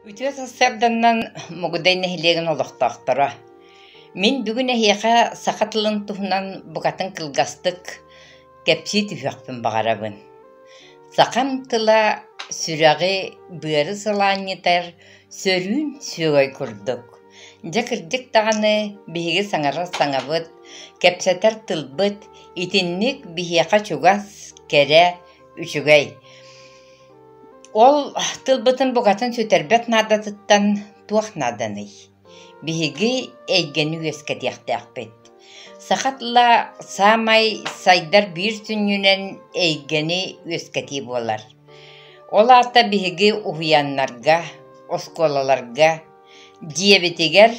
Үтүө сарданнан мугудай нехилеген олохтоохтора. Мин бүгүн эхиэха сахатылын туһунан бугатын кылгастык кепси түфөкпүн багарабын. Сакам тыла сүрәги быары салааннитар сөрүүн сөгөй курдук. Жакырдык таганы биһиги саңара саңабыт, кепсетер тылбыт, итинник биһиэха чугас кере үчүгэй. Ол тылбытын бугатын сөтербет надатыттан туах наданый. Биһиги эйгени үескетияхтаахпыт. Сахатла самай сайдар бир түннүнен эйгени үескети болар. Ол ата биһиги уһуяннарга, осколаларга, диабетигер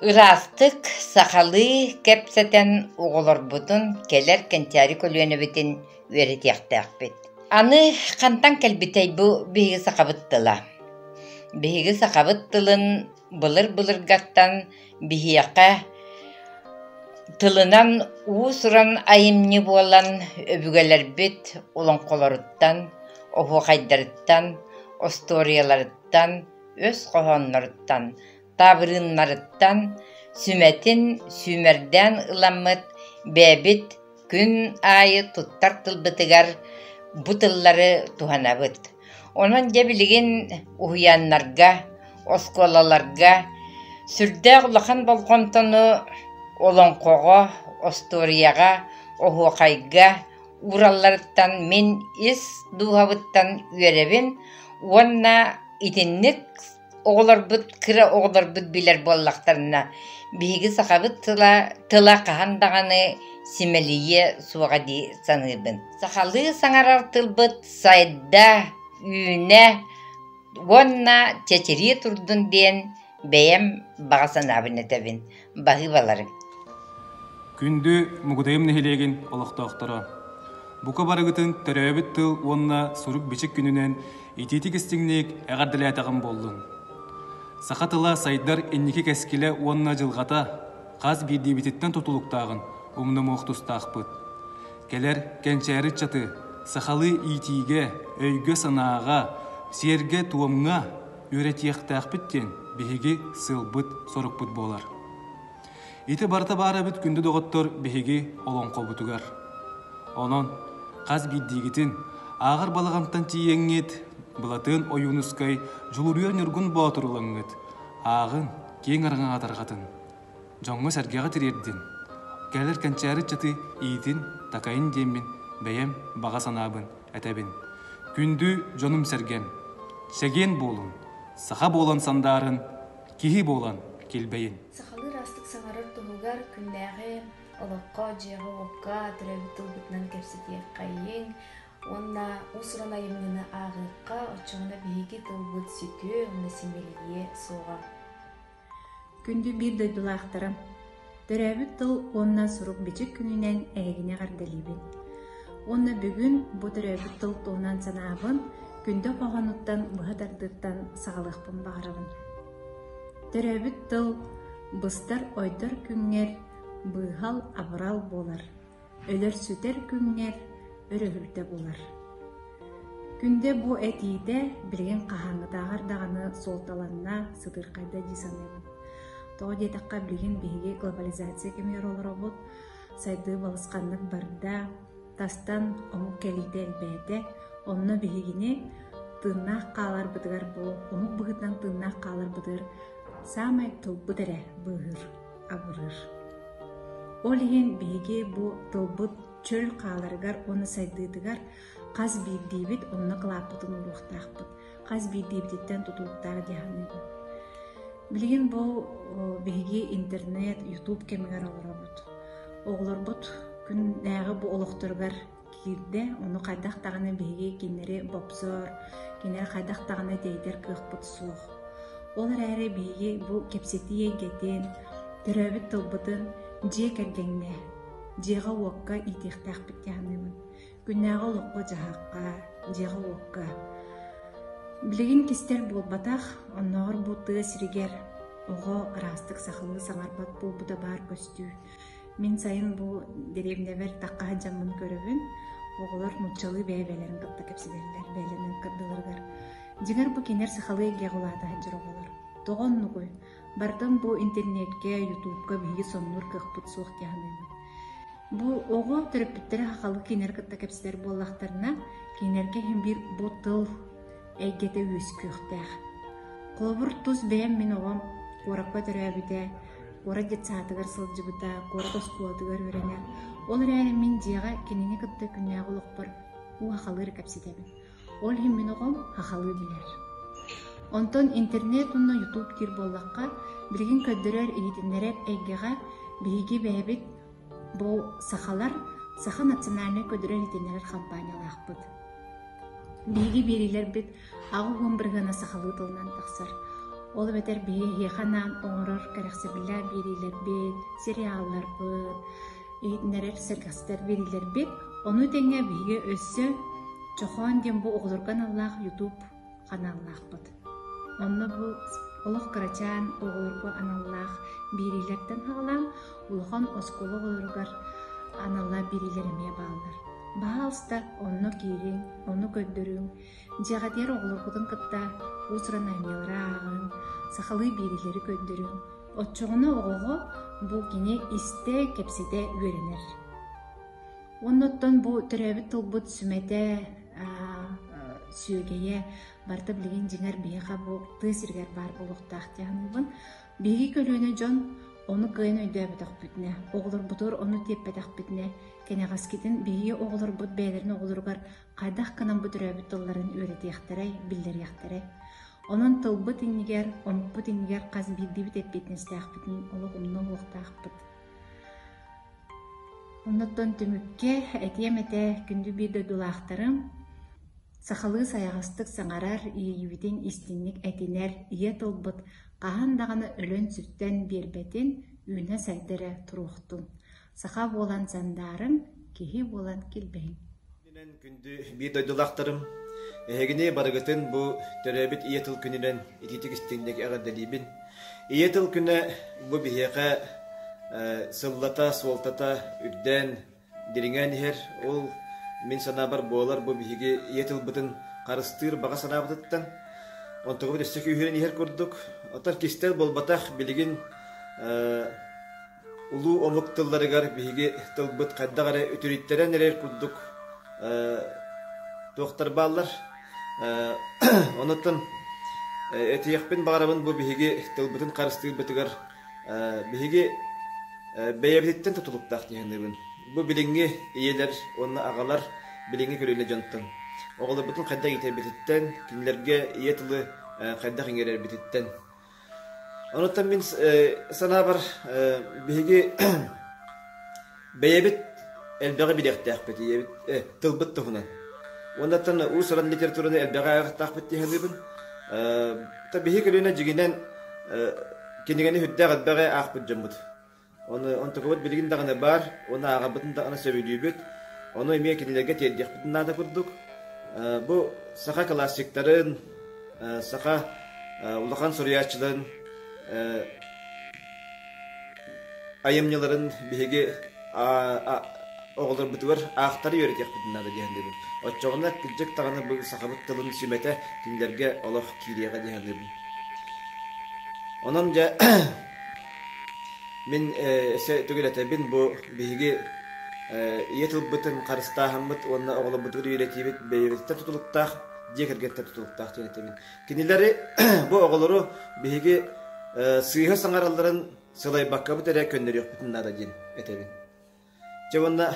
ырастык сахалы кепсетен уголорбутун келер кентяри көлөнөбүтүн үеретияхтаахпыт. Аны кантан келбитей бу биһиги сакабыттыла. Биһиги сакабыттылын былыр-былыргаттан биһиэка тылынан уусуран айымны буолан өбүгелербит улонколоруттан, оһуохайдарыттан, осторияларыттан, өс кохонноруттан, табырыннарыттан, сүмэтин сүмерден ыламмыт бэбит күн айы туттар тылбытыгар бутыллары туханабыт. Онан жебилигин уһуяннарга, осколаларга, сүрдәг улахан болгонтону олонкого, осторияга, оһуокайга, уралларыттан мен ис дуһабыттан үеребин, уонна итинник оҕолорбут, кыра оҕолорбут билер боллахтарына биһиги сахабыт тыла кахандаганы симелие суага ди саныыбын. Сахалы саңарар тылбыт сайда, үүнэ, уонна чечери турдун диэн бэйэм багасанабын этебин. Багы балары. Күндү мугудайым нехилеген олохтоохтора. Бука барыгытын төрөбүт тыл уонна сурук бичик күнүнен итити кистиңник эгардылаатаган болдун. Сахатыла сайдар энники кескиле уонна жылгата каз бирдибититтен тутулуктаагын умнумуохтустаахпыт. Келер кенчээрит чаты сахалы итиге, өйгө санаага, серге туомга үретияхтаахпыттен биһиги сылбыт сорукпут болар. Ити барта баарабыт күндү доготтор биһиги олонкобутугар. Онон каз биддигитин агар балагамтан тиеңит булатын оюнускай жулуруя нургун боотурулаңыт. Агын кең араңа атаргатын. Жоңго саргага тирердин. Келер кенчээрит чаты иитин такайын демин бэйэм бага санаабын этебин. Күндү жонум сергем. Сеген болун, саха болан сандарын, кихи болан келбейин. Сахалы растык саңарар туһугар күндәге олоққа жеғы оққа түрәбіттіл бұтынан кәпсетек қайын, онна усыран айымнына ағыққа очығына бейге тылбыт сүті, онна симелие соға. Күнді бір дойдула ақтарам. Түрәбіт тыл онна сұруқ бечік күнінен әйгіне ғардалибін. Онна бүгін бұ түрәбіт тыл туғынан санабын, күнді қоғануттан бұғадардықтан сағалықпын бағарабын. Түрәбіт тыл бұстар ойдар күнгер бұйғал абырал болар. Өлер сүтер күнгер өрігілді болар. Күнде бұ әтейді білген қағаңыдағардағаны солталанна сыдырқайда десанайын. Тоғы детаққа білген бейге глобализация кемер олар обуд, сайды балысқанлық барда, тастан омық кәлейді әлбәді, онны бейгіне тыннақ қалар бұдығар бұл, омық бұғытнан тыннақ қалар бұдығар, самай тұлбыд әрі бұғыр, абырыр. Ол еген бейге бұ тұлбыд чөл қаларғар, оны сайдыдығар, қаз бейдейбет, оны қылапытын ұруқтақпыд, қаз бейдейбеттен тұтылықтары дияғанығы. Білген бұл бейге интернет, YouTube кемігер олар бұд. Оғылар бұд күн нәғы бұл олықтырғар кирде, оны қайдақтағаны бейге кенері бопсор, кенері қайдақтағаны дейдер күйік бұд суық. Олар әрі бейге бұл кепсетие кетен, түрәбіт тылбытын же кәргенне, жеға уаққа итектақ біттіғанымын. Күннәғы олыққа жағаққа, жеға уаққа. Білеген кестер бұл батақ, оннағыр бұл тұғы сірігер, оғы растық сақылы саңарбат бұл бұда бар көстүү. Мен сайын бұл деревневер таққа жамын көрібін, оғылар мұтчалы бәйбәлерін қытта кәпсідерлер, бәйлерін қыддылырғар. Жигер бу кинер сахалы гягулата хаджыроголор. Тогон нугуй. Бардым бу интернетке, ютубка биги соннур кыхпыт суох тяханыймын. Бу ого төрөппүттері хақалы кинер кытта кепсилер боллақтарына кинерге хим бир ботыл эйгете үс көхтәх. Колбур туз бәйем мен оғам коракка төрөбүтә, кора детсатыгар сылжыбыта, кора тоскуатыгар өренә. Ол рәне мен жиға кинени кытта күннәг олықпар у хақалыр кепситебін. Ол хим мен оғам хақалы билер. Онтон интернет унна ютуб кир боллаққа билген көддөрөр ийдиннерер эйгеға биги бәйбит бу сахалар Саха национальный көдөрөр итиннерер компаниялаақпыт. Биги берилер бит ағы гомбыргана сахалы тылынан тақсар. Ол бетер биги ханан оңорор карақсабилла берилер бит, сериаллар бит, итиннерер сыргастар берилер бит. Ону теңе биги өссө чохон дем бу оғлорган Аллах YouTube каналлаақпыт. Онна бу олох карачан оғлорго аналлах берилерден хағалам, улхан осколу оғлоргар аналла берилереме балдар. Баалста онно кирин, онно көддөрүң, жагатер оғлоргудун кытта усран аймелара ағын, сахалы берилери көддөрүң. Отчоғыны оғого бу кине исте кепсете үйренер. Онноттон бу төрөбүт тылбыт сүмете сүйөгeye барты билген жеңер бейға бу тысыргер бар болуқтақ тяғыныбын. Бейги көлөөнө жон onu kıyın ödəbədək bütünə, oğulur budur onu tepbədək bütünə, kənəğaskidin beygi oğulur bud bəylərini oğulurgar qaydaq qınan bu dürəbət dılların öyrətiyəxtərək, bildiriyəxtərək. Onun tılbıt inniger, omukbut inniger qaz bildi-bit etbetnestəq bütün, oluq umdan oğuqtaq büt. Ondan tümükке әтиемете күнді бірді дулақтарым, сақалы саяғастық саңарар иебітен истинник әтинер ие тылбыт, қағандағаны өлін сүттен бербетін үйіне сәйдері тұруқтың. Сақа болан сандарым, кехи болан келбейін. Күнді бір дойдулақтарым, әгіне барығытын бұл төрәбіт ие тыл күнінен итетік істіңдегі әғадалибін. Ие тыл күні бұл бігеға сыллата, суалтата, үрден, деріңен ехер, ол мен санабар болар бұл бігеге ие тыл бұтын қарыстыр баға санабыдыттан. Онтығы бір өстік үйерін ехер көрдік. Отар кестер болбатақ білігін ұлу омық тылларығар бігеге тылбыт қайдағары өтіріттерен әрер көрдік. Тоқтар балар. Онытын әтияқпен бағарабын бұл бігеге тылбытын қарыстыр бұтығар бігеге бәйәбеттен тұтылыптақ дегендерін. Бұл біліңге иелер, оны ағалар біліңге көріне жонттын. Оғылы бұтын қайдақ етер бетіттен, кімлерге ие тылы қайдақ еңерер бетіттен. Онытын мен сана бар бігеге бәйәбет әлбәғі білектәқ бет, тылбыт тұғынан. Онытын ұсыран литератураны әлбәғі ағықтақ бет дегендерін. Бігеге көріне жігінен кенегені хүддәқ әлбәғі ақ бет жамбыд. Он такой билигин дагана бар, оны агабытын дагана сөбүлүбүт. Оны эмне кенелерге теддикбитин нада курдук. Бу саха классиктарын, саха улахан сурьячыларын, айымныларын биге оголор бутур актары үйрөтөкбитин нада дегендерин. Отчогуна килжек тагана бу сахабыт тылын сүмете кинилерге олох кириеге дегендерин. Онон же мен түгелетебин бу биги етил бутын карыстахамбыт онна оголо бутур үйретибит бейбиттер тутулуктах жекергеттер тутулуктах түгелетебин. Кинилери бу оголору биги сыйга саңараларын сылай баккабыт эре көннөр жокбутун нада ден этебин. Жабонна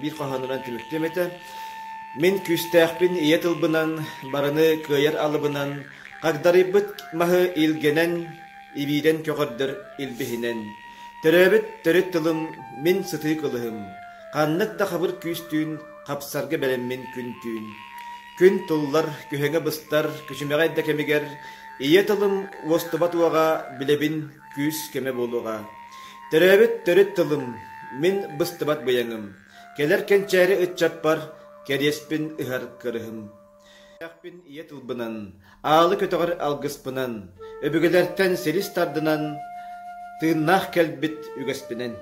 бир кохануран түмүктемете мен күстәхпин етил бунан барыны кыйыр алыбынан кагдарыбыт махы илгенен ибиден көгөрдөр илбихинен. Төрөбүт төрөт тылым мен сыты кылыхым. Каннык да хабыр күстүүн, капсарга белеммен күнтүүн. Күн туллар, көһеңе быстар, күчүмегай да кемигер. Ие тылым востубатуага билебин күс кеме болуга. Төрөбүт төрөт тылым мен быстыбат быяңым. Келер кенчәре ытчап бар, кереспин ыхар кырыхым. Яқпин ие тылбынан, алы көтөгөр алгыспынан, өбүгелерден селис тардынан, тыыннах келбит үгеспинен.